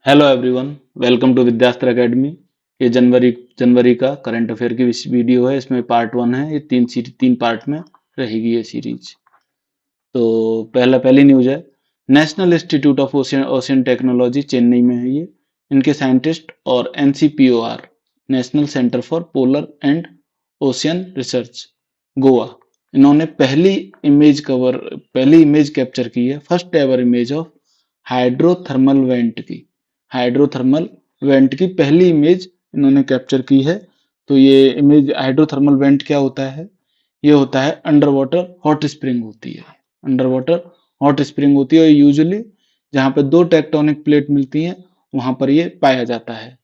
Hello everyone, welcome to Vidyastra academy. ये जनवरी जनवरी का करंट अफेयर की वीडियो है। इसमें पार्ट वन है। ये तीन पार्ट में रहेगी ये सीरीज। तो पहली न्यूज है। National institute of ocean ocean technology Chennai में है ये। इनके साइंटिस्ट और NCPOR national centre for polar and ocean research Goa, इन्होंने पहली इमेज कैप्चर की है, first ever image of hydrothermal vent की। हाइड्रोथर्मल वेंट की पहली इमेज इन्होंने कैप्चर की है। तो ये इमेज हाइड्रोथर्मल वेंट क्या होता है? ये होता है अंडर वाटर हॉट स्प्रिंग होती है। अंडर वाटर हॉट स्प्रिंग होती है और यूजुअली जहाँ पे दो टेक्टोनिक प्लेट मिलती हैं वहां पर ये पाया जाता है।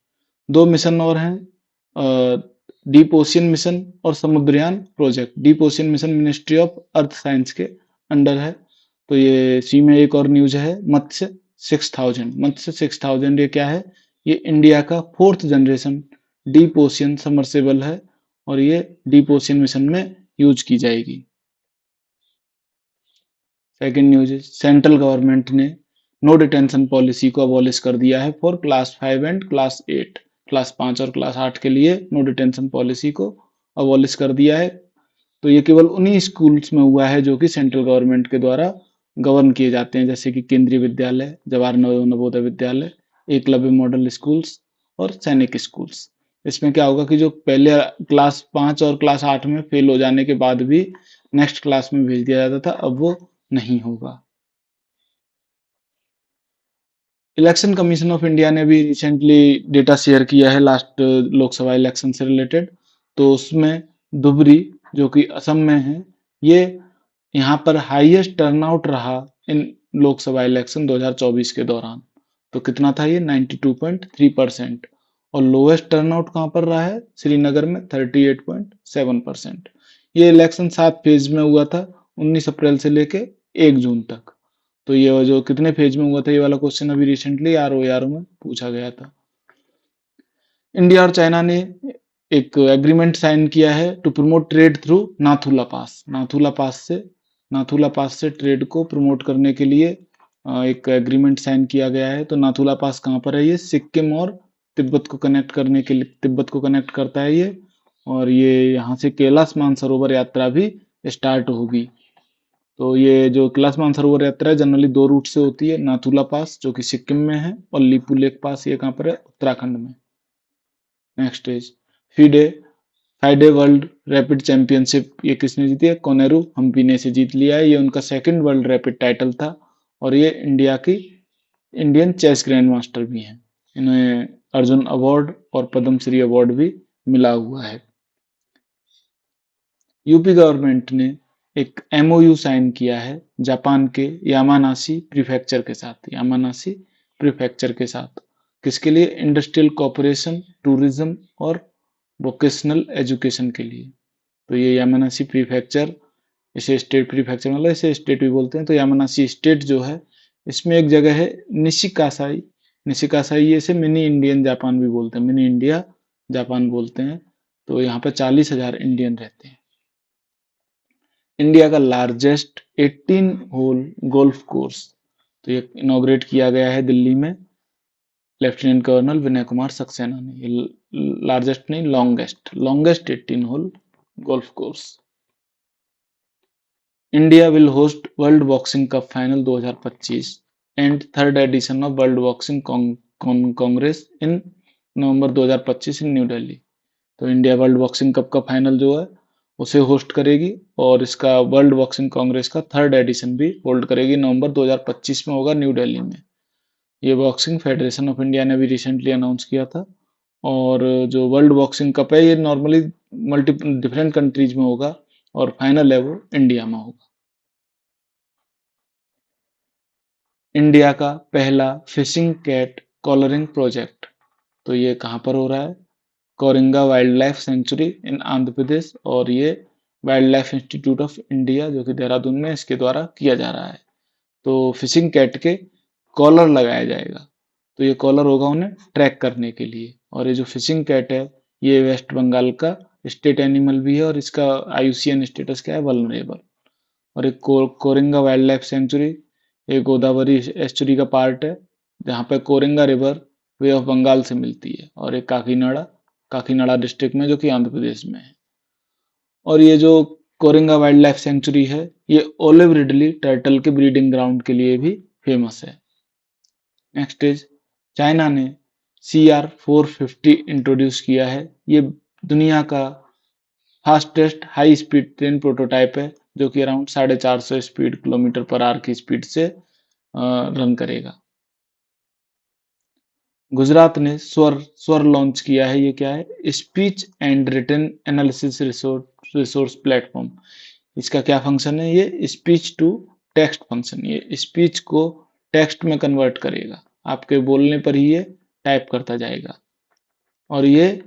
दो मिशन और हैं, डीप ओशियन मिशन और Samudrayaan project. Deep ocean mission ministry of earth science के अंडर है। तो ये सी में एक और न्यूज है, मत्स्य 6000। मत्स्य 6000 ये क्या है? ये इंडिया का fourth generation deep ocean submersible है और ये डीप ओशियन मिशन में यूज की जाएगी। सेकंड न्यूज है, सेंट्रल गवर्नमेंट ने नो डिटेंशन पॉलिसी को अबॉलिश कर दिया है for class 5 and class 8। Class 5 और क्लास 8 के लिए नो डिटेंशन पॉलिसी को अबॉलिश कर दिया है। तो ये केवल उन्हीं स्कूल्स में हुआ है जो कि सेंट्रल गवर्नमेंट के द्वारा गवर्न किए जाते हैं, जैसे कि केंद्रीय विद्यालय, जवाहर नवोदय विद्यालय, एकलव्य मॉडल स्कूल्स और सैनिक स्कूल्स। इसमें क्या होगा कि जो पहले क्लास 5 और क्लास 8 में फेल हो जाने के बाद भी नेक्स्ट क्लास में भेज दिया जाता था, अब वो नहीं होगा। इलेक्शन कमीशन ऑफ इंडिया ने भी रिसेंटली डेटा शेयर किया है लास्ट लोकसभा इलेक्शन से रिलेटेड। तो उसमें धुबरी, जो कि असम में है, ये यहाँ पर हाईएस्ट टर्नआउट रहा इन लोकसभा इलेक्शन 2024 के दौरान। तो कितना था ये? 92.3%। और लोएस्ट टर्नआउट कहाँ पर रहा है? श्रीनगर में 38.7%। ये इलेक्शन 7 फेज में हुआ था, 19 अप्रैल से लेके 1 जून तक। तो ये जो कितने फेज में हुआ था, ये वाला क्वेश्चन अभी रिसेंटली आरओ में पूछा गया था। इंडिया और चाइना ने एक एग्रीमेंट साइन किया है to promote trade through Nathula pass. Nathula pass से ट्रेड को प्रमोट करने के लिए एक एग्रीमेंट साइन किया गया है। तो नाथुला पास कहाँ पर है? ये सिक्किम और तिब्बत को कनेक्ट करने के लिए, तिब्बत को कनेक्ट करता है ये। और ये यहाँ से कैलाश मानसरोवर यात्रा भी स्टार्ट होगी। तो ये जो कैलाश मानसरोवर यात्रा है जनरली 2 रूट से होती है। नाथुला पास जो कि सिक्किम में है और लिपू लेक पास, ये कहाँ पर है? उत्तराखंड में। Next is FIDE FIDE world rapid championship. ये किसने जीती है? कोनेरू हम्पी ने इसे जीत लिया है। ये उनका सेकंड वर्ल्ड रैपिड टाइटल था और ये इंडियन चेस ग्रैंड मास्टर भी हैं। इन्हें अर्जुन अवार्ड और पद्मश्री अवार्ड भी मिला हुआ है। यूपी गवर्नमेंट ने एक एमओयू साइन किया है जापान के यामानाशी प्रीफेक्चर के साथ। यामानाशी प्रीफेक्चर के साथ किसके लिए? इंडस्ट्रियल कॉपरेशन, टूरिज्म और वोकेशनल एजुकेशन के लिए। तो ये यामानाशी प्रीफेक्चर, इसे स्टेट प्रीफेक्चर मतलब इसे स्टेट भी बोलते हैं। तो यामानाशी स्टेट जो है, इसमें एक जगह है निशिकासाई। निशिकासाई, ये इसे मिनी इंडियन जापान भी बोलते हैं, मिनी इंडिया जापान बोलते हैं। तो यहाँ पे 40,000 इंडियन रहते हैं। इंडिया का लार्जेस्ट 18 होल गोल्फ कोर्स, तो ये इनॉग्रेट किया गया है दिल्ली में लेफ्टिनेंट कर्नल विनय कुमार सक्सेना ने। ये लार्जेस्ट नहीं, longest 18 hole golf course. India will host world boxing cup final 2025 and third edition of world boxing congress in November 2025 in new Delhi. तो इंडिया वर्ल्ड बॉक्सिंग कप का फाइनल जो है उसे होस्ट करेगी और इसका वर्ल्ड बॉक्सिंग कांग्रेस का थर्ड एडिशन भी होल्ड करेगी। नवंबर 2025 में होगा न्यू दिल्ली में। ये बॉक्सिंग फेडरेशन ऑफ इंडिया ने भी रिसेंटली अनाउंस किया था। और जो वर्ल्ड बॉक्सिंग कप है, ये नॉर्मली मल्टी डिफरेंट कंट्रीज में होगा और फाइनल है वो इंडिया में होगा। इंडिया का पहला फिशिंग कैट कॉलरिंग प्रोजेक्ट, तो ये कहाँ पर हो रहा है? कोरिंगा वाइल्ड लाइफ सेंचुरी इन आंध्र प्रदेश और ये wild life institute of India जो कि देहरादून में, इसके द्वारा किया जा रहा है। तो फिशिंग कैट के कॉलर लगाया जाएगा। तो ये कॉलर होगा उन्हें ट्रैक करने के लिए। और ये जो फिशिंग कैट है, ये वेस्ट बंगाल का स्टेट एनिमल भी है और इसका आईयूसीएन स्टेटस क्या है? वल्नरेबल। और एक कोरिंगा वाइल्ड लाइफ सेंचुरी, एक गोदावरी एस्चुरी का पार्ट है जहाँ पे Coringa river bay of Bengal से मिलती है, और एक काकीनाडा डिस्ट्रिक्ट में, जो कि आंध्र प्रदेश में है। और ये जो कोरिंगा वाइल्ड लाइफ सेंचुरी है, ये ओलिव रिडली टर्टल के ब्रीडिंग ग्राउंड के लिए भी फेमस है। नेक्स्ट इज, चाइना ने CR-450 इंट्रोड्यूस किया है। ये दुनिया का fastest high speed train prototype है, जो कि around 450 speed kilometre per hour की स्पीड से रन करेगा। गुजरात ने स्वर लॉन्च किया है। ये क्या है? Speech and written analysis resource platform. इसका क्या फंक्शन है? ये स्पीच टू टेक्स्ट फंक्शन, ये स्पीच को टेक्स्ट में कन्वर्ट करेगा, आपके बोलने पर ही ये टाइप करता जाएगा। और ये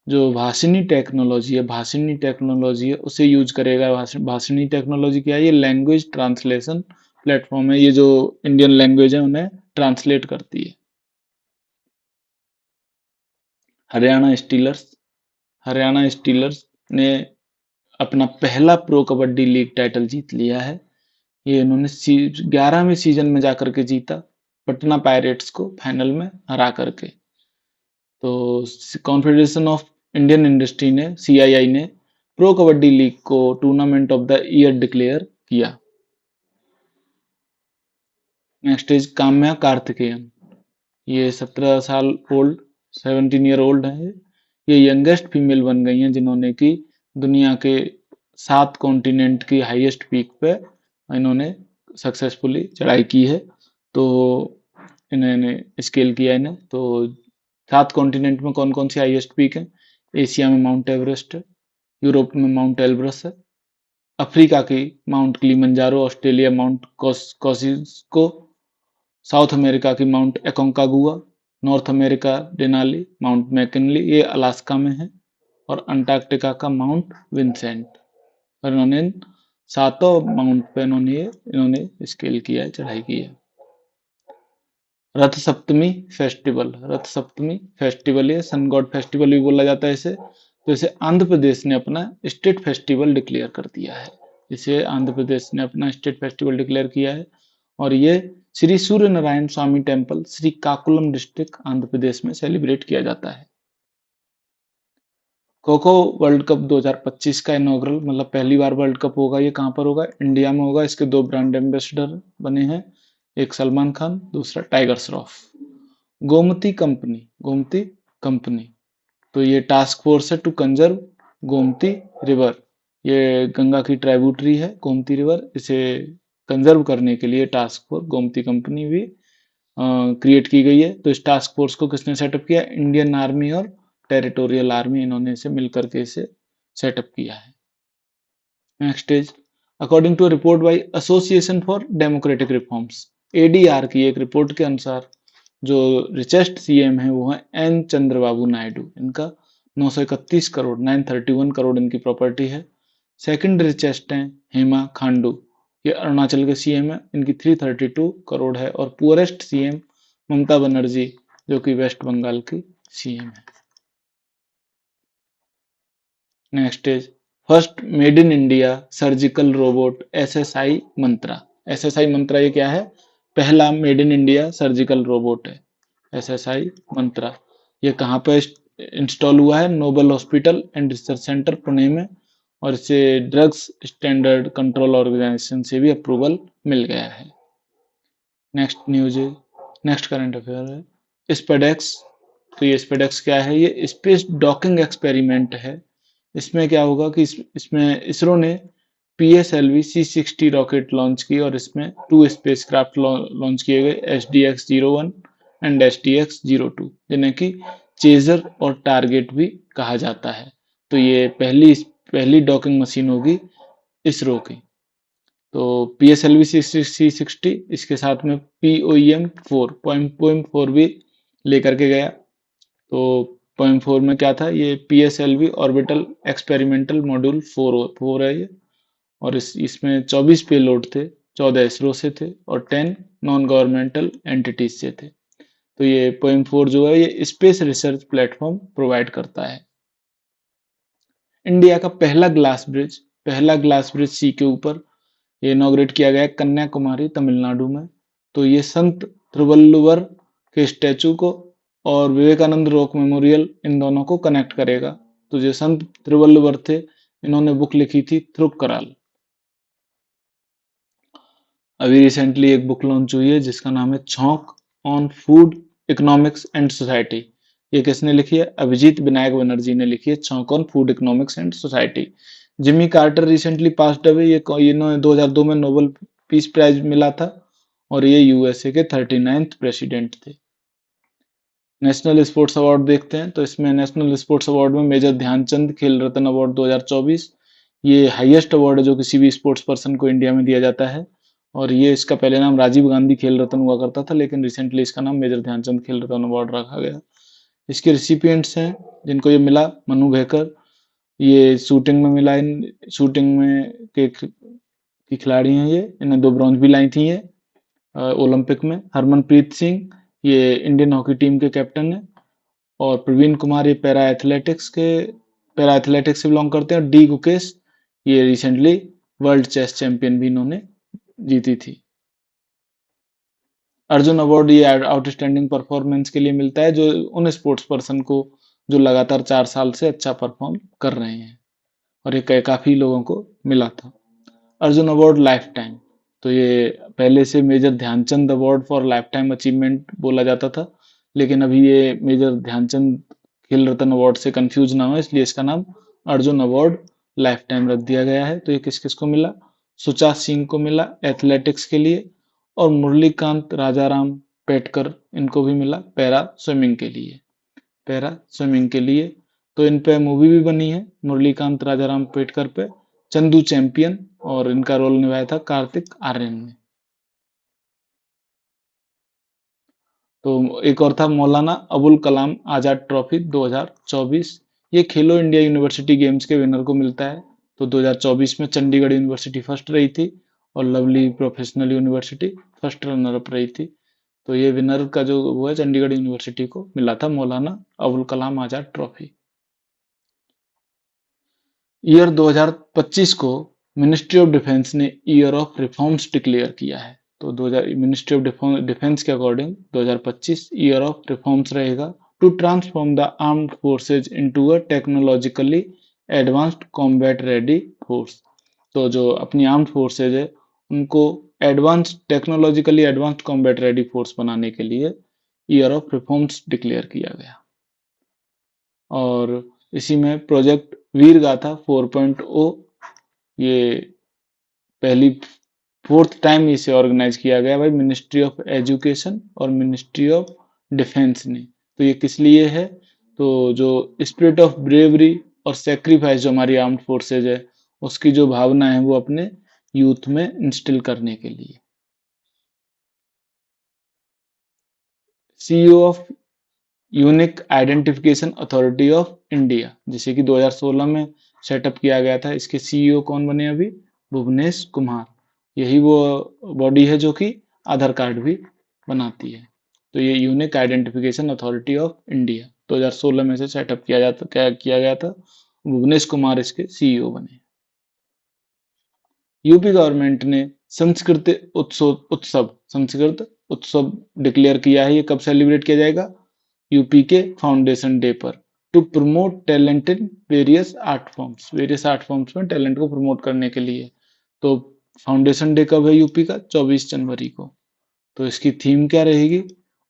जो भाषिणी टेक्नोलॉजी है उसे यूज करेगा। भाषिणी टेक्नोलॉजी क्या है? ये लैंग्वेज ट्रांसलेशन प्लेटफॉर्म है। ये जो इंडियन लैंग्वेज है उन्हें ट्रांसलेट करती है। हरियाणा स्टीलर्स ने अपना पहला प्रो कबड्डी लीग टाइटल जीत लिया है। ये इन्होंने 11वें सीजन में जाकर के जीता, पटना पायरेट्स को फाइनल में हरा करके। तो कॉन्फेडरेशन ऑफ इंडियन इंडस्ट्री ने, CII ने, प्रो कबड्डी लीग को tournament of the year declare किया। Next is Kamya Karthikeyan. ये 17 ईयर ओल्ड है। ये यंगेस्ट फीमेल बन गई हैं जिन्होंने कि दुनिया के 7 कॉन्टिनेंट की हाईएस्ट पीक पे इन्होंने सक्सेसफुली चढ़ाई की है। तो इन्होंने स्केल किया इन्हें। तो 7 कॉन्टिनेंट में कौन कौन सी हाईएस्ट पीक है? एशिया में माउंट एवरेस्ट है, यूरोप में माउंट एल्ब्रस है, अफ्रीका की Mount Kilimanjaro, Australia Mount Kosciuszko, South America की Mount Aconcagua, North America Denali, Mount McKinley, ये अलास्का में है, और अंटार्कटिका का माउंट विंसेंट। और इन्होंने 7 माउंट पे इन्होंने स्केल किया है, चढ़ाई की है। रथ सप्तमी फेस्टिवल, ये सन गॉड फेस्टिवल भी बोला जाता है इसे। तो इसे आंध्र प्रदेश ने अपना स्टेट फेस्टिवल डिक्लेयर कर दिया है। इसे आंध्र प्रदेश ने अपना स्टेट फेस्टिवल डिक्लेयर किया है। और ये श्री सूर्य नारायण स्वामी टेम्पल, श्रीकाकुलम डिस्ट्रिक्ट, आंध्र प्रदेश में सेलिब्रेट किया जाता है। खो खो वर्ल्ड कप 2025 का इनॉग्रल, मतलब पहली बार वर्ल्ड कप होगा, ये कहाँ पर होगा? इंडिया में होगा। इसके 2 ब्रांड एम्बेसडर बने हैं, एक सलमान खान, दूसरा टाइगर श्रॉफ। गोमती कंपनी, तो ये टास्क फोर्स है टू कंजर्व गोमती रिवर। ये गंगा की ट्राइब्यूटरी है गोमती रिवर, इसे कंजर्व करने के लिए टास्क फोर्स गोमती कंपनी भी क्रिएट की गई है। तो इस टास्क फोर्स को किसने सेटअप किया? इंडियन आर्मी और टेरिटोरियल आर्मी, इन्होंने इसे मिलकर के इसे सेटअप किया है। Next is, according to report by association for democratic reforms, ADR की एक रिपोर्ट के अनुसार जो रिचेस्ट CM है वो है N चंद्रबाबू नायडू। इनका 931 करोड़ 931 करोड़ इनकी प्रॉपर्टी है। सेकंड रिचेस्ट है हेमा खांडू, ये अरुणाचल के CM है, इनकी 332 करोड़ है। और पुअरेस्ट CM ममता बनर्जी, जो कि वेस्ट बंगाल की CM है। Next is, first made in India surgical robot SSI Mantra. ये क्या है? पहला made in India surgical robot है SSI मंत्रा। ये कहाँ पे इंस्टॉल हुआ है? Noble hospital and research centre Pune में। और इसे ड्रग्स स्टैंडर्ड कंट्रोल ऑर्गेनाइजेशन से भी अप्रूवल मिल गया है। नेक्स्ट करंट अफेयर है स्पेडेक्स। तो ये स्पेडेक्स क्या है? ये स्पेस डॉकिंग एक्सपेरिमेंट है। इसमें क्या होगा कि इसमें इसरो ने PSLV C60 रॉकेट लॉन्च की, और इसमें 2 स्पेसक्राफ्ट लॉन्च किए गए, SDX-01 एंड SDX-02, जिन्हें कि चेजर और टारगेट भी कहा जाता है। तो ये पहली डॉकिंग मशीन होगी इसरो की। तो PSLV C60, इसके साथ में POEM-4 भी लेकर के गया। तो POEM-4 में क्या था? ये PSLV ऑर्बिटल एक्सपेरिमेंटल मॉड्यूल 4 है ये। और इसमें 24 पेलोड थे, 14 इसरो से थे और 10 नॉन गवर्नमेंटल एंटिटीज से थे। तो ये POEM-4 जो है ये स्पेस रिसर्च प्लेटफॉर्म प्रोवाइड करता है। इंडिया का पहला ग्लास ब्रिज सी के ऊपर ये इनॉग्रेट किया गया कन्याकुमारी, तमिलनाडु में। तो ये संत तिरुवल्लुवर के स्टैचू को और विवेकानंद रॉक मेमोरियल इन दोनों को कनेक्ट करेगा। तो जो संत त्रिवल्लुवर थे, इन्होंने बुक लिखी थी थ्रुक्कराल। अभी रिसेंटली एक बुक लॉन्च हुई है जिसका नाम है छौंक on food economics and society. ये किसने लिखी है? अभिजीत विनायक बनर्जी ने लिखी है, छौंक on food economics and society. Jimmy Carter recently passed away. ये इन्होंने 2002 में नोबेल पीस प्राइज मिला था और ये यूएसए के 39th प्रेसिडेंट थे। नेशनल स्पोर्ट्स अवार्ड देखते हैं, तो इसमें नेशनल स्पोर्ट्स अवार्ड में मेजर ध्यानचंद खेल रत्न अवार्ड 2024, ये हाईएस्ट अवार्ड है जो किसी भी स्पोर्ट्स पर्सन को इंडिया में दिया जाता है। और ये इसका पहले नाम राजीव गांधी खेल रत्न हुआ करता था, लेकिन रिसेंटली इसका नाम मेजर ध्यानचंद खेल रत्न अवार्ड रखा गया। इसके रिसिपिएंट्स हैं जिनको ये मिला: मनु भाकर, ये शूटिंग में मिला, इन शूटिंग में के की खिलाड़ी हैं, ये इन्हें 2 ब्रॉन्ज भी लाई थी ये ओलंपिक में। हरमनप्रीत सिंह, ये इंडियन हॉकी टीम के कैप्टन है। और प्रवीण कुमार, ये पैरा एथलेटिक्स से बिलोंग करते हैं। और डी गुकेश, ये रिसेंटली वर्ल्ड चेस चैंपियन भी इन्होंने जीती थी। अर्जुन अवार्ड ये आउटस्टैंडिंग परफॉर्मेंस के लिए मिलता है, जो उन स्पोर्ट्स पर्सन को जो लगातार 4 साल से अच्छा परफॉर्म कर रहे हैं, और ये काफी लोगों को मिला था। अर्जुन अवार्ड लाइफ टाइम, तो ये पहले से major Dhyan Chand award for lifetime achievement बोला जाता था, लेकिन अभी ये मेजर ध्यानचंद खेल रत्न अवार्ड से कंफ्यूज ना हो, इसलिए इसका नाम अर्जुन अवार्ड लाइफ टाइम रख दिया गया है। तो ये किस किस को मिला? सुचा सिंह को मिला एथलेटिक्स के लिए, और मुरलीकांत राजाराम पेटकर, इनको भी मिला पैरा स्विमिंग के लिए। तो इन पे मूवी भी बनी है मुरलीकांत राजाराम पेटकर पे, चंदू चैंपियन, और इनका रोल निभाया था कार्तिक आर्यन ने। तो एक और था मौलाना अबुल कलाम आजाद ट्रॉफी 2024। ये खेलो इंडिया यूनिवर्सिटी गेम्स के विनर को मिलता है। तो 2024 में चंडीगढ़ यूनिवर्सिटी फर्स्ट रही थी और lovely professional university first runner up रही थी। तो ये विनर का जो वो है, चंडीगढ़ यूनिवर्सिटी को मिला था मौलाना अबुल कलाम आजाद ट्रॉफी। ईयर 2025 को मिनिस्ट्री ऑफ डिफेंस ने ईयर ऑफ रिफॉर्म्स डिक्लेयर किया है। तो 2000 मिनिस्ट्री ऑफ डिफेंस के अकॉर्डिंग 2025 ईयर ऑफ रिफॉर्म्स रहेगा, to transform the armed forces into a technologically advanced combat ready force. तो जो अपनी आर्म्ड फोर्सेज है, उनको technologically advanced combat ready force बनाने के लिए ईयर ऑफ रिफॉर्म्स डिक्लेयर किया गया। और इसी में प्रोजेक्ट वीर गाथा 4.0, ये पहली 4th टाइम इसे ऑर्गेनाइज किया गया भाई मिनिस्ट्री ऑफ एजुकेशन और मिनिस्ट्री ऑफ डिफेंस ने। तो ये किस लिए है? तो जो स्पिरिट ऑफ ब्रेवरी और सेक्रीफाइस जो हमारी आर्म्ड फोर्सेज है, उसकी जो भावना है वो अपने यूथ में इंस्टिल करने के लिए। CEO of unique identification authority of India, जिसे कि 2016 में सेटअप किया गया था, इसके सीईओ कौन बने अभी? भुवनेश कुमार। यही वो बॉडी है जो कि आधार कार्ड भी बनाती है। तो ये unique identification authority of India 2016 में से सेटअप किया गया था। भुवनेश कुमार इसके सीईओ बने। यूपी गवर्नमेंट ने संस्कृत उत्सव डिक्लेयर किया है। ये कब सेलिब्रेट किया जाएगा? यूपी के फाउंडेशन डे पर, to promote talent in various art forms में टैलेंट को प्रमोट करने के लिए। तो फाउंडेशन डे कब है यूपी का? 24 जनवरी को। तो इसकी थीम क्या रहेगी?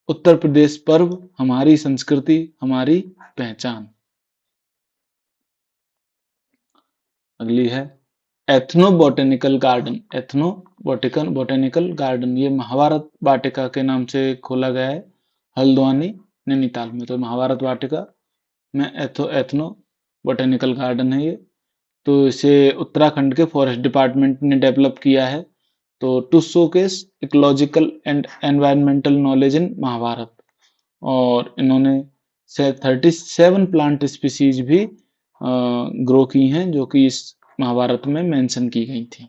उत्तर प्रदेश पर्व, हमारी संस्कृति, हमारी पहचान। अगली है एथनो बोटेनिकल गार्डन। ये महाभारत वाटिका के नाम से खोला गया है हल्द्वानी नैनीताल में। तो महाभारत वाटिका में एथनो बोटेनिकल गार्डन है ये। तो इसे उत्तराखंड के फॉरेस्ट डिपार्टमेंट ने डेवलप किया है। तो to showcase ecological and environmental knowledge in Mahabharata. और इन्होंने 37 प्लांट स्पीसीज भी ग्रो की हैं, जो कि इस महाभारत में मेंशन की गई थी।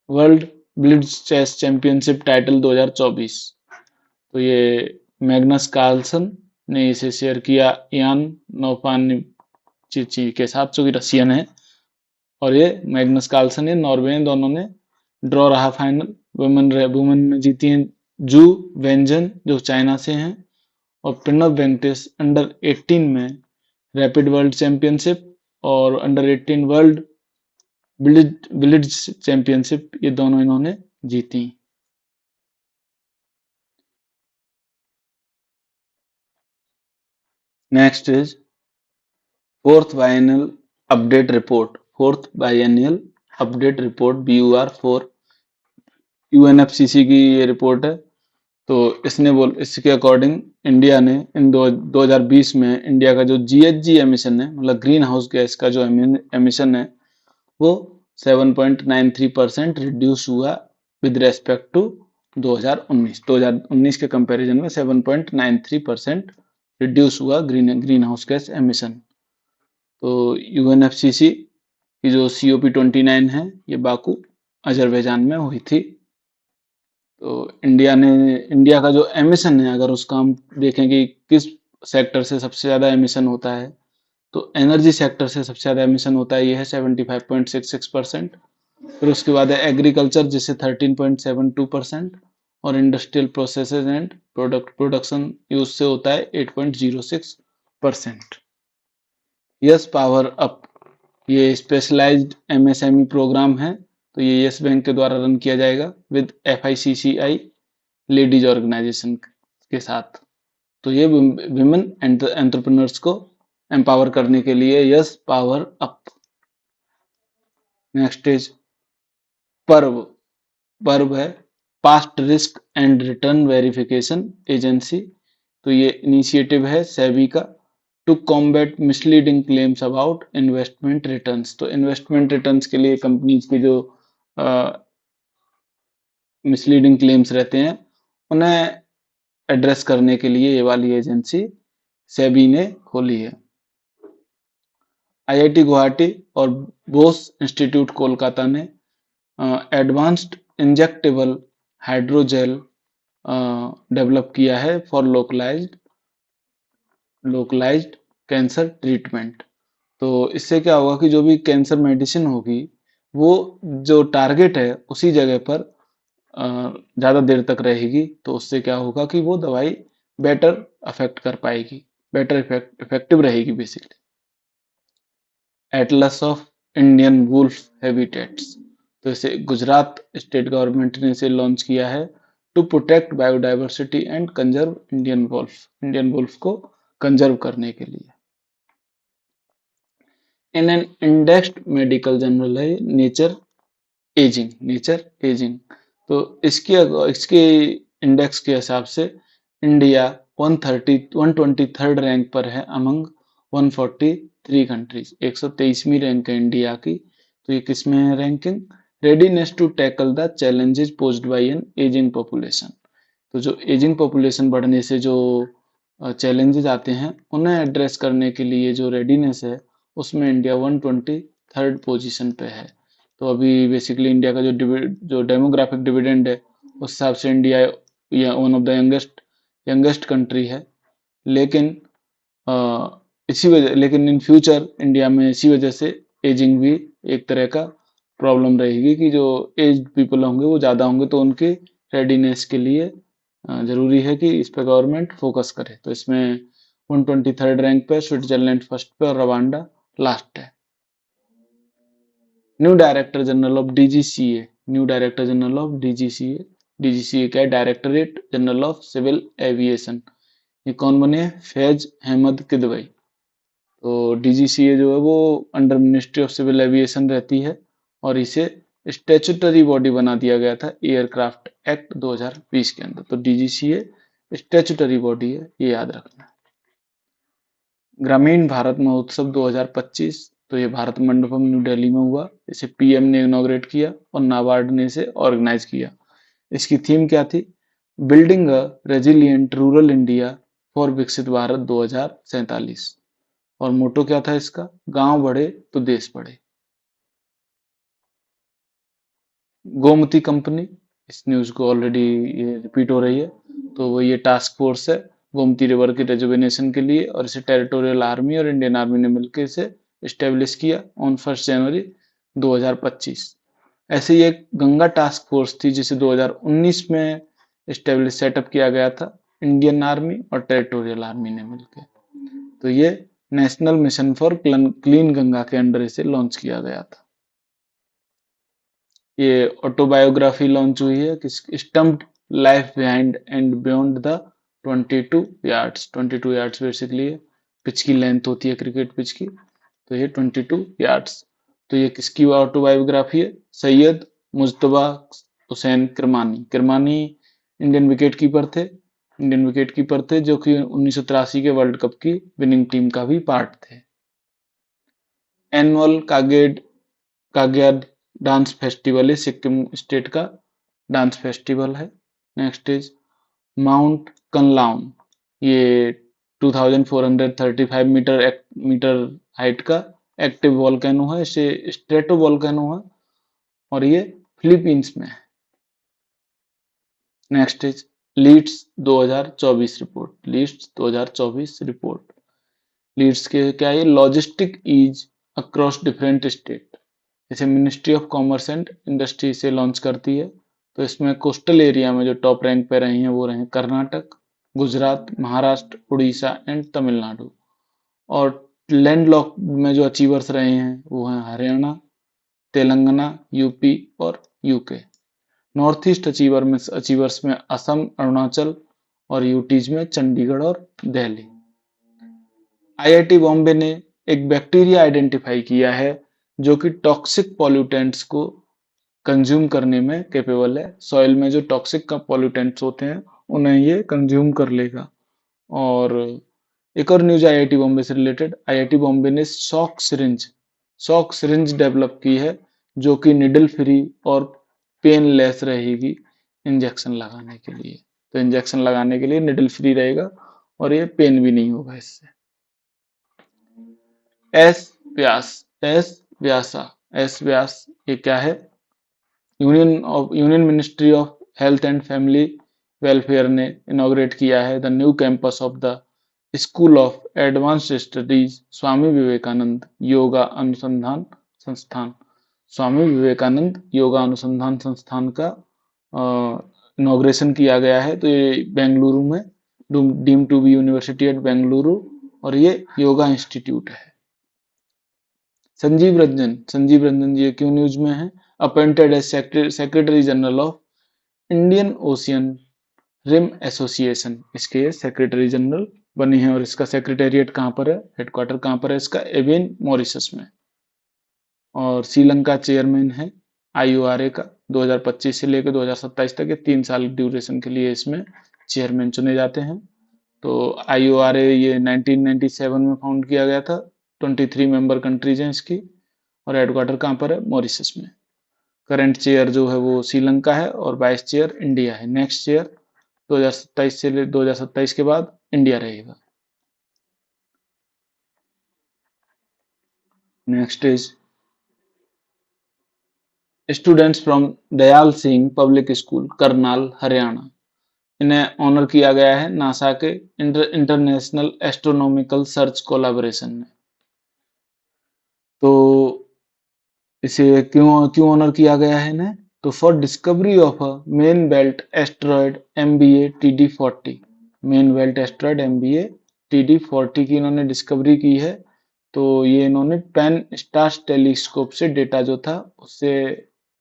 World blitz chess championship title 2024, तो ये मैग्नस कार्लसन ने इसे शेयर किया यान नौपानिचिची के साथ, जो कि रशियन है। और ये मैग्नस कार्लसन, ये नॉर्वे, दोनों ने ड्रॉ रहा फाइनल। वुमेन में जीती हैं जू वेंजन जो चाइना से हैं, और प्रणव वेंकटेश अंडर 18 में रैपिड वर्ल्ड चैंपियनशिप और अंडर 18 वर्ल्ड ब्लिट्ज चैंपियनशिप, ये दोनों इन्होंने जीती। Next is fourth biennial update report BUR4 UNFCC की ये रिपोर्ट है। तो इसके अकॉर्डिंग इंडिया ने इन 2020 में इंडिया का जो GHG एमिशन है, मतलब ग्रीन हाउस गैस का जो एमिशन है, वो 7.93% रिड्यूस हुआ विद रेस्पेक्ट टू 2019 के कंपैरिजन में 7.93% रिड्यूस हुआ ग्रीन हाउस गैस एमिशन। तो UNFCC की जो COP29 है, ये बाकू अजरबैजान में हुई थी। तो इंडिया का जो एमिशन है, अगर उसका हम देखें कि किस सेक्टर से सबसे ज्यादा एमिशन होता है, तो एनर्जी सेक्टर से सबसे ज्यादा एमिशन होता है, ये है 75.66%। फिर उसके बाद है एग्रीकल्चर जिससे 13.72%, और industrial processes and production use से होता है 8.06%। यस पावर अप, ये स्पेशलाइज्ड MSME प्रोग्राम है, तो ये यस बैंक के द्वारा रन किया जाएगा विद FICCI लेडीज ऑर्गेनाइजेशन के साथ। तो ये विमेन एंटरप्रेन्योर्स को एम्पावर करने के लिए yes power up. Next is पर्व है past risk and return verification agency. तो ये इनिशिएटिव है सेबी का to combat misleading claims about investment returns. तो इन्वेस्टमेंट रिटर्न्स के लिए कंपनीज के जो मिसलीडिंग क्लेम्स रहते हैं, उन्हें एड्रेस करने के लिए ये वाली एजेंसी सेबी ने खोली है। IIT गुवाहाटी और बोस इंस्टीट्यूट कोलकाता ने एडवांस्ड इंजेक्टेबल हाइड्रोजेल डेवलप किया है फॉर लोकलाइज्ड कैंसर ट्रीटमेंट। तो इससे क्या होगा कि जो भी कैंसर मेडिसिन होगी, वो जो टारगेट है उसी जगह पर ज़्यादा देर तक रहेगी। तो उससे क्या होगा कि वो दवाई बेटर अफेक्ट कर पाएगी, बेटर इफेक्टिव रहेगी basically. Atlas of Indian wolf habitats, तो इसे गुजरात स्टेट गवर्नमेंट ने इसे लॉन्च किया है to protect biodiversity and conserve Indian wolf को कंजर्व करने के लिए। In an indexed medical journal है नेचर एजिंग। तो इसके इंडेक्स के हिसाब से इंडिया 123rd रैंक पर है अमंग 143 कंट्रीज। 123वीं रैंक है इंडिया की। तो ये किस में है ranking? Readiness to tackle the challenges posed by an ageing population. तो जो एजिंग पॉपुलेशन बढ़ने से जो चैलेंजेस आते हैं, उन्हें एड्रेस करने के लिए जो रेडीनेस है, उसमें इंडिया 123rd पोजीशन पे है। तो अभी बेसिकली इंडिया का जो डेमोग्राफिक डिविडेंड है, उस हिसाब से इंडिया या one of the youngest country है। लेकिन लेकिन इन फ्यूचर इंडिया में इसी वजह से एजिंग भी एक तरह का प्रॉब्लम रहेगी कि जो एज्ड पीपल होंगे वो ज़्यादा होंगे, तो उनके रेडीनेस के लिए जरूरी है कि इस पर गवर्नमेंट फोकस करे। तो इसमें 123rd रैंक पे स्विट्जरलैंड फर्स्ट पे और रवांडा लास्ट है। New director general of DGCA क्या है? Directorate general of civil aviation. ये कौन बने? फैज अहमद किदवई। तो DGCA जो है वो under ministry of civil aviation रहती है, और इसे स्टैट्यूटरी बॉडी बना दिया गया था एयरक्राफ्ट एक्ट 2020 के अंदर। तो DGCA स्टैट्यूटरी बॉडी है, ये याद रखना। ग्रामीण भारत महोत्सव 2025, तो ये भारत मंडपम न्यू दिल्ली में हुआ। इसे PM ने इनॉग्रेट किया और नाबार्ड ने इसे ऑर्गेनाइज किया। इसकी थीम क्या थी? Building a resilient rural India for विकसित भारत 2047। और मोटो क्या था इसका? गांव बढ़े तो देश बढ़े। गोमती कंपनी, इस न्यूज को ऑलरेडी ये रिपीट हो रही है, तो वो ये टास्क फोर्स है गोमती रिवर के रेजुवेनेशन के लिए, और इसे टेरिटोरियल आर्मी और इंडियन आर्मी ने मिलकर इसे स्टेब्लिश किया ऑन 1 जनवरी 2025। ऐसे ही एक गंगा टास्क फोर्स थी जिसे 2019 में स्टेब्लिश सेटअप किया गया था इंडियन आर्मी और टेरिटोरियल आर्मी ने मिलकर। तो ये national mission for clean Ganga के अंडर इसे लॉन्च किया गया था। ये ऑटोबायोग्राफी लॉन्च हुई है कि stumped life behind and beyond the 22 yards. 22 yards basically pitch की लेंथ होती है क्रिकेट पिच की, तो ये 22 यार्ड्स। तो ये किसकी ऑटोबायोग्राफी है? Syed Mujtaba Hussain Kirmani. Kirmani Indian wicket keeper थे, जो कि 1983 के वर्ल्ड कप की विनिंग टीम का भी पार्ट थे। एनुअल काग्याड डांस फेस्टिवल है, सिक्किम स्टेट का डांस फेस्टिवल है। नेक्स्ट इज माउंट कनलाउन, ये 2435 मीटर हाइट का एक्टिव वोल्केनो है, इसे स्ट्रेटो वोल्केनो है और ये फिलीपींस में है। Next is LEADS 2024 report. LEADS 2024 report, LEADS के क्या है? Logistic ease across different state. इसे ministry of commerce and industry से लॉन्च करती है। तो इसमें कोस्टल एरिया में जो टॉप रैंक पे रही हैं वो रहे कर्नाटक, गुजरात, महाराष्ट्र, उड़ीसा एंड तमिलनाडु। और लैंडलॉक में जो अचीवर्स रहे हैं वो हैं हरियाणा, तेलंगाना, यूपी और यूके। नॉर्थ ईस्ट अचीवर्स में असम, अरुणाचल और यूटीज में चंडीगढ़ और दिल्ली। आईआईटी बॉम्बे ने एक बैक्टीरिया आइडेंटिफाई किया है जो कि टॉक्सिक पॉल्यूटेंट्स को कंज्यूम करने में कैपेबल है। सॉइल में जो टॉक्सिक पॉल्यूटेंट्स होते हैं उन्हें ये कंज्यूम कर लेगा। और एक और न्यूज आईआईटी बॉम्बे से रिलेटेड, आईआईटी बॉम्बे ने शॉक सिरिंज डेवलप की है जो कि निडल फ्री और पेनलेस रहेगी इंजेक्शन लगाने के लिए। तो इंजेक्शन लगाने के लिए निडल फ्री रहेगा और ये पेन भी नहीं होगा इससे। एस व्यास ये क्या है? Union ministry of health and family welfare ने इनॉग्रेट किया है the new campus of the school of advanced studies Swami Vivekananda yoga अनुसंधान संस्थान। स्वामी विवेकानंद योगा अनुसंधान संस्थान का इनॉग्रेशन किया गया है। तो ये बेंगलुरु में deemed to be university at Bengaluru और ये योगा इंस्टीट्यूट है। संजीव रंजन जी क्यों न्यूज में है? Appointed as secretary general of Indian ocean rim association, इसके सेक्रेटरी जनरल बनी है। और इसका सेक्रेटेरिएट कहाँ पर है? हेडक्वार्टर कहाँ पर है इसका? एवियन मॉरिशस में। और श्रीलंका चेयरमैन है आईओआरए का 2025 से लेकर 2027 तक, 3 साल ड्यूरेशन के लिए इसमें चेयरमैन चुने जाते हैं। तो आईओआरए ये 1997 में फाउंड किया गया था। 23 मेंबर कंट्रीज हैं इसकी और हेडक्वार्टर कहाँ पर है? मॉरिशस में। करंट चेयर जो है वो श्रीलंका है और वाइस चेयर इंडिया है। नेक्स्ट चेयर 2027 से 2027 के बाद इंडिया रहेगा। Next is students from Dayal Singh public school Karnal Haryana, इन्हें ऑनर किया गया है नासा के इंटरनेशनल एस्ट्रोनॉमिकल सर्च कोलैबोरेशन में। तो इसे क्यों ऑनर किया गया है इन्हें? तो for discovery of a main belt asteroid MBA TD40, main belt asteroid MBA TD40 की इन्होंने डिस्कवरी की है। तो ये इन्होंने पेन स्टार्स टेलीस्कोप से डेटा जो था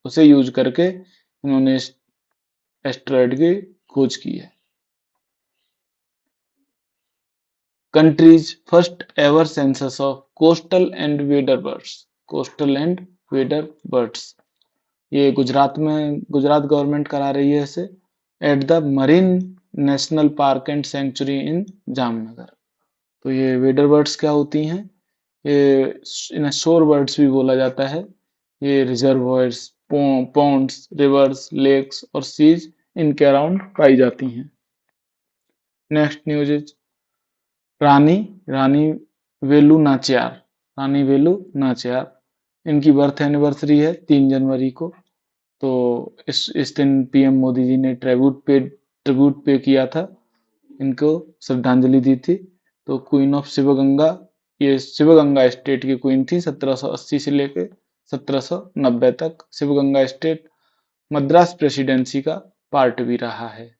उसे यूज करके इन्होंने एस्ट्रॉयड की खोज की है। Country's first ever census of coastal and wader birds, ये गुजरात गवर्नमेंट करा रही है इसे at the marine national park and sanctuary in Jamnagar. तो ये वेदर बर्ड्स क्या होती हैं? ये इन्हें शोर बर्ड्स भी बोला जाता है। ये रिजर्वॉयर्स, पॉन्ड्स, रिवर्स, लेक्स और सीज इनके अराउंड पाई जाती हैं। Next news is Rani Velu Nachiyar, इनकी बर्थ एनिवर्सरी है 3 जनवरी को। तो इस दिन पीएम मोदी जी ने ट्रिब्यूट पे किया था, इनको श्रद्धांजलि दी थी। तो क्वीन ऑफ शिवगंगा, ये शिवगंगा स्टेट की क्वीन थी 1780 से लेकर 1790 तक। शिवगंगा स्टेट मद्रास प्रेसिडेंसी का पार्ट भी रहा है।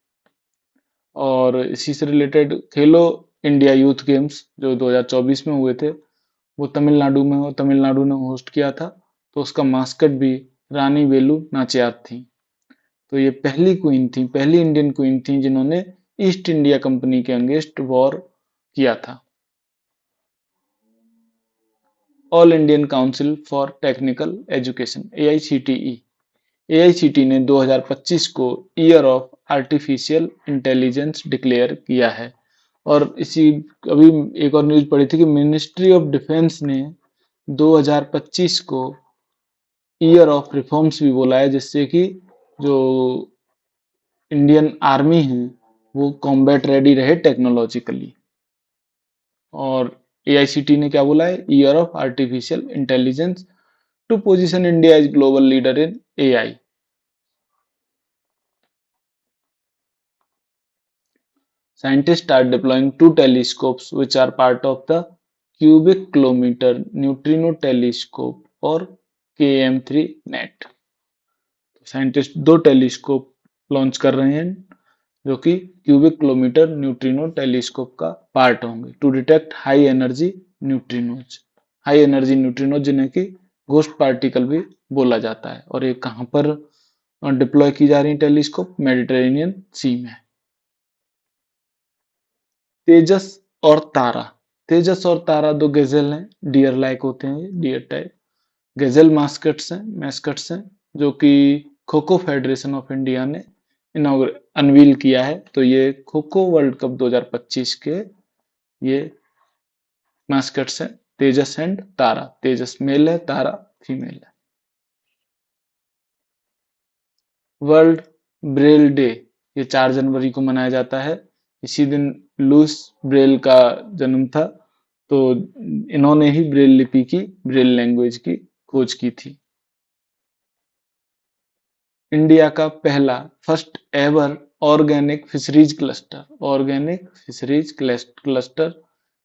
और इसी से रिलेटेड खेलो इंडिया यूथ गेम्स जो 2024 में हुए थे, वो तमिलनाडु में हो, तमिलनाडु ने होस्ट किया था। तो उसका मास्कट भी रानी वेलु नाचियार थी। तो ये पहली क्वीन थी, पहली इंडियन क्वीन थी जिन्होंने ईस्ट इंडिया कंपनी के अगेंस्ट वॉर किया था। All Indian council for technical education AICTE, AICTE ने 2025 को year of artificial intelligence declare किया है। और इसी अभी एक और न्यूज पढ़ी थी कि मिनिस्ट्री ऑफ डिफेंस ने 2025 को ईयर ऑफ रिफॉर्म्स भी बोला है, जिससे कि जो इंडियन आर्मी है वो कॉम्बैट रेडी रहे टेक्नोलॉजिकली। और AICTE ने क्या बोला है, year of artificial intelligence to position India as global leader in AI। Scientists are deploying two telescopes which are part of the cubic kilometer neutrino telescope और KM3 net. Scientist दो telescope launch कर रहे हैं जो कि cubic kilometre neutrino telescope का part होंगे to detect high energy neutrinos. High energy neutrino जिन्हें कि घोस्ट पार्टिकल भी बोला जाता है। और ये कहाँ पर डिप्लॉय की जा रही है टेलीस्कोप? मेडिटेरेनियन सी में। तेजस और तारा, तेजस और तारा दो गजल हैं, डियर लाइक होते हैं, ये डियर टाइप गजल मैस्कट्स हैं जो कि kho kho federation of India ने अनवील किया है। तो ये खो खो वर्ल्ड कप 2025 के ये मैस्कट्स हैं, तेजस एंड तारा। तेजस मेल है, तारा फीमेल है। वर्ल्ड ब्रेल डे ये 4 जनवरी को मनाया जाता है। इसी दिन लुईस ब्रेल का जन्म था। तो इन्होंने ही ब्रेल लिपि की, ब्रेल लैंग्वेज की खोज की थी। इंडिया का पहला first ever organic fisheries cluster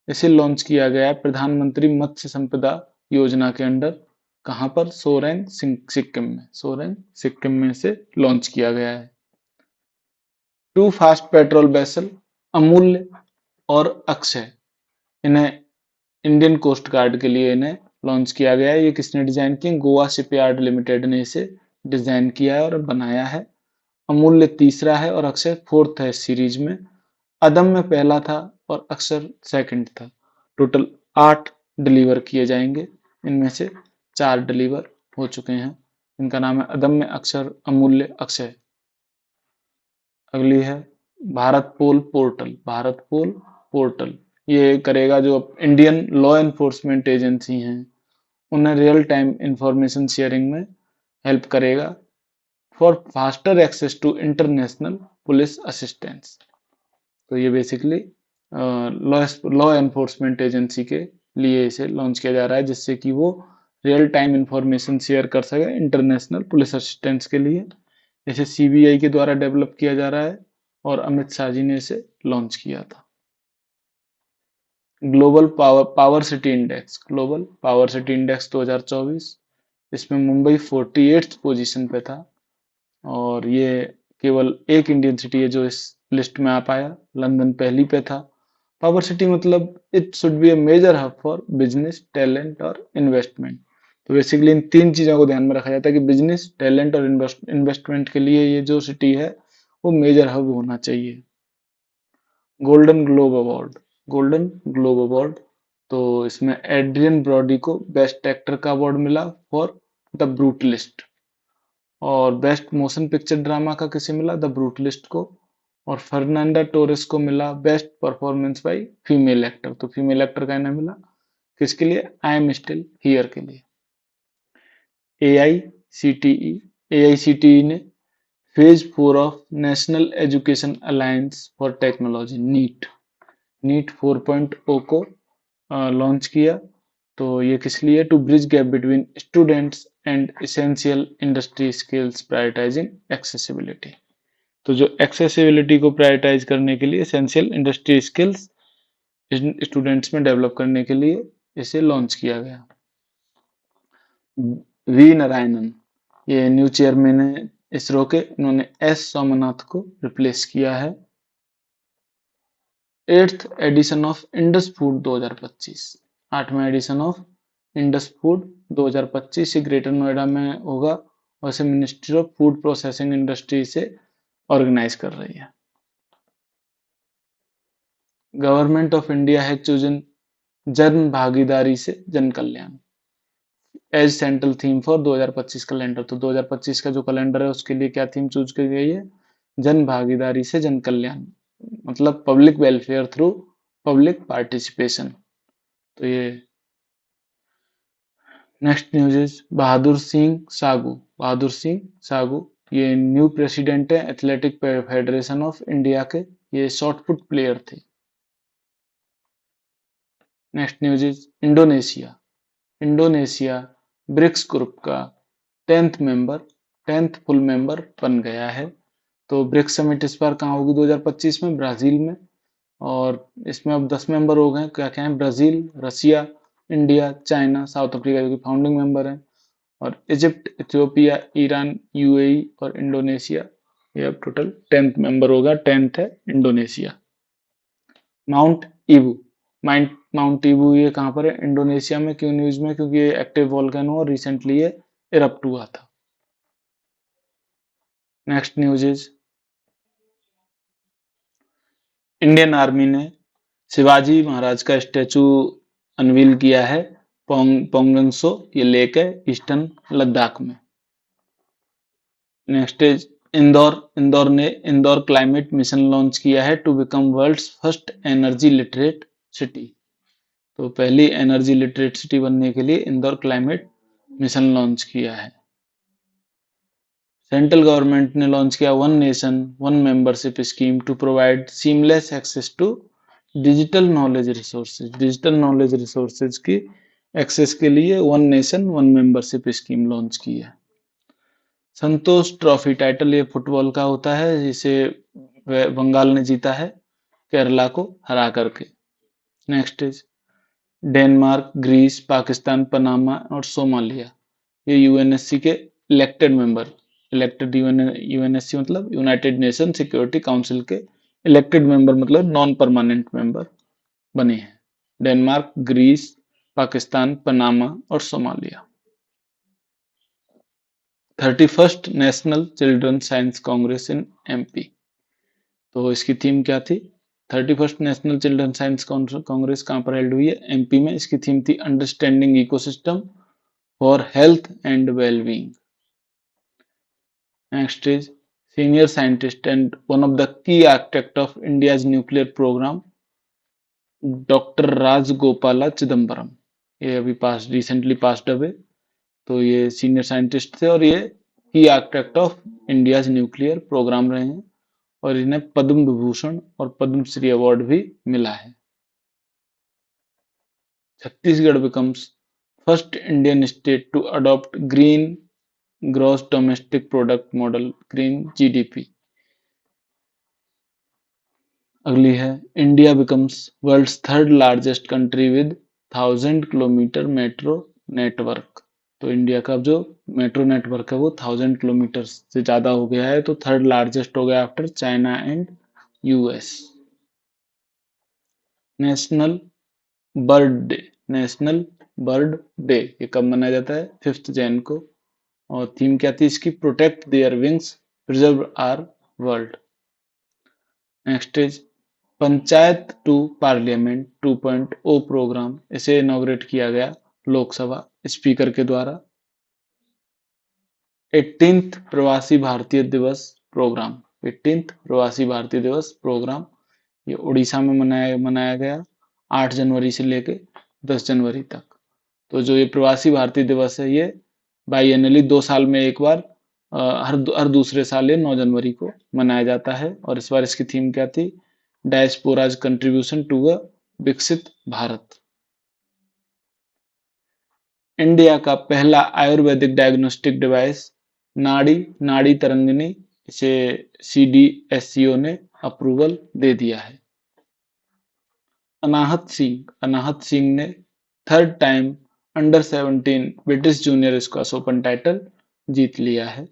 इसे लॉन्च किया गया प्रधानमंत्री मत्स्य संपदा योजना के अंडर। कहां पर? सोरेंग सिक्किम में, सोरेंग सिक्किम में से लॉन्च किया गया है। टू फास्ट पेट्रोल वेसल अमूल्य और अक्षय, इन्हें इंडियन कोस्ट गार्ड के लिए इन्हें लॉन्च किया गया है। ये किसने डिजाइन किया? गोवा शिपयार्ड लिमिटेड ने इसे डिजाइन किया है और बनाया है। अमूल्य तीसरा है और अक्षय फोर्थ है इस सीरीज में। अदम्य पहला था और अक्षर सेकंड था। टोटल 8 डिलीवर किए जाएंगे, इनमें से 4 डिलीवर हो चुके हैं। इनका नाम है अदम्य, अक्षर, अमूल्य, अक्षय। अगली है Bharatpol portal. Bharatpol portal ये करेगा जो इंडियन लॉ एनफोर्समेंट एजेंसी हैं उन्हें रियल टाइम इंफॉर्मेशन शेयरिंग में हेल्प करेगा for faster access to international police assistance. तो ये बेसिकली लॉ एनफोर्समेंट एजेंसी के लिए इसे लॉन्च किया जा रहा है, जिससे कि वो रियल टाइम इंफॉर्मेशन शेयर कर सके इंटरनेशनल पुलिस असिस्टेंस के लिए। इसे CBI के द्वारा डेवलप किया जा रहा है और अमित शाह जी ने इसे लॉन्च किया था। Global power city index, global power city index 2024, इसमें मुंबई 48th पोजीशन पे था। और ये केवल एक इंडियन सिटी है जो इस लिस्ट में आ पाया, लंदन पहली पे था। पावर सिटी मतलब it should be a major hub for business, talent और इन्वेस्टमेंट। तो बेसिकली इन 3 चीजों को ध्यान में रखा जाता है कि बिजनेस, टैलेंट और इन्वेस्टमेंट के लिए ये जो सिटी है वो मेजर हब होना चाहिए। Golden globe award, golden globe award, तो इसमें एड्रियन ब्रॉडी को बेस्ट एक्टर का अवार्ड मिला फॉर द ब्रूटलिस्ट। और बेस्ट मोशन पिक्चर ड्रामा का किसे मिला? द ब्रूटलिस्ट को। और फर्नांडा टोरेस को मिला best performance by female actor. तो फीमेल एक्टर का इन्हें मिला किसके लिए? आई एम स्टिल हियर के लिए। AICTE ने phase 4 of national education alliance for technology NEAT 4.0 को लॉन्च किया। तो ये किस लिए? To bridge gap between students and essential industry skills prioritising accessibility. तो जो एक्सेसिबिलिटी को प्रायोरिटाइज करने के लिए एसेंशियल इंडस्ट्री स्किल्स स्टूडेंट्स में डेवलप करने के लिए इसे लॉन्च किया गया। वी नारायणन ये न्यू चेयरमैन है इसरो के, इन्होंने S सोमनाथ को रिप्लेस किया है। 8th edition of Indus food 2025, 8वां एडिशन ऑफ इंडस फूड 2025 ये ग्रेटर नोएडा में होगा और इसे ministry of food processing industry से ऑर्गेनाइज कर रही है। गवर्नमेंट ऑफ इंडिया है चूजन जन भागीदारी से जन कल्याण as central theme for 2025 calendar. तो 2025 का जो कैलेंडर है उसके लिए क्या थीम चूज की गई है? जन भागीदारी से जन कल्याण, मतलब public welfare through public participation. तो ये next news is Bahadur Singh Sagoo. Bahadur Singh Sagoo ये न्यू प्रेसिडेंट है एथलेटिक फेडरेशन ऑफ इंडिया के, ये शॉटपुट प्लेयर थे। Next news is Indonesia. Indonesia BRICS group का 10th फुल मेंबर बन गया है। तो ब्रिक्स समिट इस बार कहाँ होगी 2025 में? ब्राजील में। और इसमें अब 10 मेंबर हो गए। क्या क्या है? ब्राजील, रसिया, इंडिया, चाइना, साउथ अफ्रीका जो कि फाउंडिंग मेंबर हैं, और इजिप्ट, इथियोपिया, ईरान, यूएई और इंडोनेशिया। ये अब टोटल 10th मेंबर होगा। 10th है इंडोनेशिया। माउंट ईबू। माउंट ईबू ये कहाँ पर है? इंडोनेशिया में। क्यों न्यूज में? क्योंकि ये एक्टिव वोल्केनो और रिसेंटली ये इरप्ट हुआ था। Next news is Indian army ने शिवाजी महाराज का स्टैचू अनवील किया है पोंगंगसो, ये लेक है ईस्टर्न लद्दाख में। Next is Indore climate mission launch किया है to become world's first energy literate city. तो पहली एनर्जी लिटरेट सिटी बनने के लिए इंदौर क्लाइमेट मिशन लॉन्च किया है। सेंट्रल गवर्नमेंट ने लॉन्च किया one nation one membership scheme to provide seamless access to digital knowledge resources. Digital knowledge resources की एक्सेस के लिए one nation one membership scheme launch की है। संतोष ट्रॉफी टाइटल ये फुटबॉल का होता है, जिसे बंगाल ने जीता है केरला को हरा करके। Next is Denmark, Greece, Pakistan, Panama और सोमालिया ये यूएनएससी के इलेक्टेड मेंबर, इलेक्टेड यूएनएससी मतलब यूनाइटेड नेशन सिक्योरिटी काउंसिल के इलेक्टेड मेंबर मतलब नॉन परमानेंट मेंबर बने हैं। डेनमार्क, ग्रीस, पाकिस्तान, पनामा और Somalia. 31st national children science congress in MP. तो इसकी थीम क्या थी? 31st national children science Congress कहाँ पर हेल्ड हुई है? एमपी में। इसकी थीम थी understanding ecosystem for health and wellbeing. Next is senior scientist and one of the key architect of India's nuclear program doctor Rajagopala Chidambaram. ये अभी रिसेंटली पास्ड अवे। तो ये सीनियर साइंटिस्ट थे और ये key architect of India's nuclear program रहे हैं, और इन्हें पद्म विभूषण और पद्मश्री अवार्ड भी मिला है। Chhattisgarh becomes first Indian state to adopt green gross domestic product model, green GDP. अगली है India becomes world's third largest country with 1000 kilometre metro network. तो इंडिया का जो मेट्रो नेटवर्क है वो 1000 किलोमीटर से ज्यादा हो गया है, तो थर्ड लार्जेस्ट हो गया after China and US. National bird day. National bird day ये कब मनाया जाता है? 5 जैन को। और थीम क्या थी इसकी? Protect their wings preserve our world. Next is panchayat to parliament 2.0 program, इसे इनॉग्रेट किया गया लोकसभा स्पीकर के द्वारा। 18th प्रवासी भारतीय दिवस प्रोग्राम। 18th प्रवासी भारतीय दिवस प्रोग्राम ये उड़ीसा में मनाया गया 8 जनवरी से लेके 10 जनवरी तक। तो जो ये प्रवासी भारतीय दिवस है ये बाईएनली 2 साल में एक बार हर दूसरे साल ये 9 जनवरी को मनाया जाता है। और इस बार इसकी थीम क्या थी? डायस्पोराज कंट्रीब्यूशन टू अ विकसित भारत। इंडिया का पहला आयुर्वेदिक डायग्नोस्टिक डिवाइस नाड़ी तरंगिणी, इसे सीडीएससीओ ने अप्रूवल दे दिया है। अनाहत सिंह ने third time under 17 British junior squash open title जीत लिया है।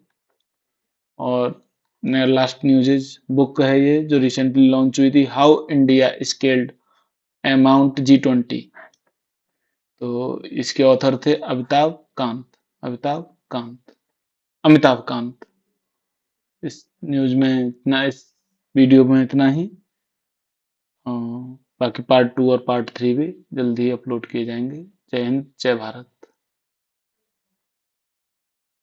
और लास्ट न्यूज़ बुक है ये, जो रिसेंटली लॉन्च हुई थी, how India scaled amount G20। तो इसके ऑथर थे अमिताभ कांत अमिताभ कांत। इस न्यूज़ में इतना, इस वीडियो में इतना ही। बाकी पार्ट 2 और पार्ट 3 भी जल्दी ही अपलोड किए जाएंगे। जय हिंद, जय भारत।